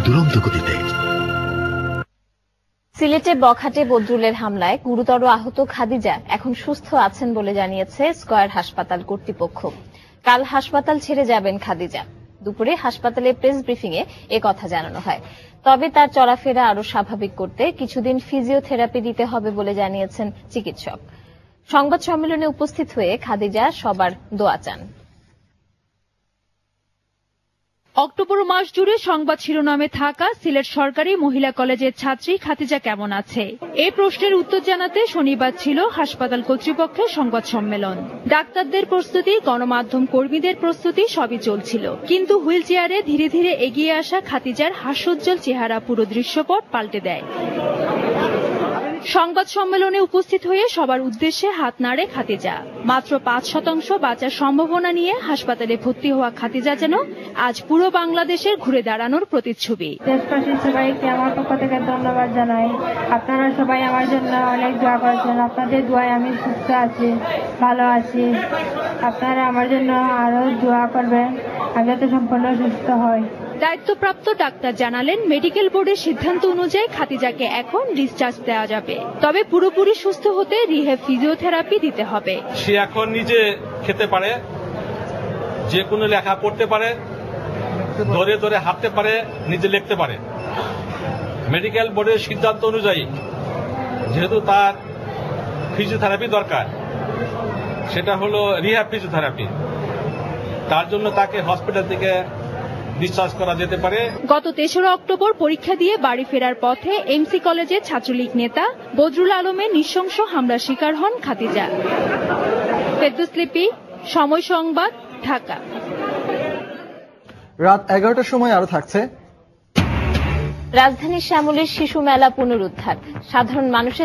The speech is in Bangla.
দুরন্ত গতিতে। সিলেটে বখাটে বদরুলের হামলায় গুরুতর আহত খাদিজা এখন সুস্থ আছেন বলে জানিয়েছে স্কয়ার হাসপাতাল কর্তৃপক্ষ। কাল হাসপাতাল ছেড়ে যাবেন খাদিজা। দুপুরে হাসপাতালে প্রেস ব্রিফিং এ কথা জানানো হয়। তবে তার চলাফেরা আরো স্বাভাবিক করতে কিছুদিন ফিজিওথেরাপি দিতে হবে বলে জানিয়েছেন চিকিৎসক। সংবাদ সম্মেলনে উপস্থিত হয়ে খাদিজা সবার দোয়া চান। অক্টোবর মাস জুড়ে সংবাদ শিরোনামে থাকা সিলেট সরকারি মহিলা কলেজের ছাত্রী খাদিজা কেমন আছে এই প্রশ্নের উত্তর জানাতে শনিবার ছিল হাসপাতাল কর্তৃপক্ষের সংবাদ সম্মেলন। ডাক্তারদের প্রস্তুতি, গণমাধ্যম কর্মীদের প্রস্তুতি সবই চলছিল, কিন্তু হুইল চেয়ারে ধীরে ধীরে এগিয়ে আসা খাদিজার হাস্যোজ্জ্বল চেহারা পুরো দৃশ্যপট পাল্টে দেয়। সংবাদ সম্মেলনে উপস্থিত হয়ে সবার উদ্দেশ্যে হাত নাড়ে খাদিজা। মাত্র 5% বাঁচার সম্ভাবনা নিয়ে হাসপাতালে ভর্তি হওয়া খাদিজা যেন আজ পুরো বাংলাদেশের ঘুরে দাঁড়ানোর প্রতিচ্ছবি। দেশবাসী সবাইকে আমার পক্ষ থেকে ধন্যবাদ জানাই। আপনারা সবাই আমার জন্য অনেক দোয়া করেছেন। আপনাদের দোয়ায় আমি সুস্থ আছি, ভালো আছি। আপনারা আমার জন্য আরো দোয়া করবেন, আমি যাতে সম্পূর্ণ সুস্থ হই। দায়িত্বপ্রাপ্ত ডাক্তার জানালেন, মেডিকেল বোর্ডের সিদ্ধান্ত অনুযায়ী খাদিজাকে এখন ডিসচার্জ দেওয়া যাবে, তবে পুরোপুরি সুস্থ হতে রিহ্যাব ফিজিওথেরাপি দিতে হবে। সে এখন নিজে খেতে পারে, যে কোনো লেখা পড়তে পারে, ধরে ধরে হাঁটতে পারে, নিজে লিখতে পারে। মেডিকেল বোর্ডের সিদ্ধান্ত অনুযায়ী যেহেতু তার ফিজিওথেরাপি দরকার, সেটা হলো রিহ্যাব ফিজিওথেরাপি, তার জন্য তাকে হসপিটাল থেকে ডিসচার্জ করা যেতে পারে। গত 3রা অক্টোবর পরীক্ষা দিয়ে বাড়ি ফেরার পথে এমসি কলেজের ছাত্রলীগ নেতা বদরুল আলমের নৃশংস হামলার শিকার হন খাদিজা। ফেরদৌস লিপি, সময় সংবাদ, ঢাকা। রাত 11টার সময় আরো থাকছে রাজধানীর শ্যামলীর শিশু মেলা পুনরুদ্ধার। সাধারণ মানুষের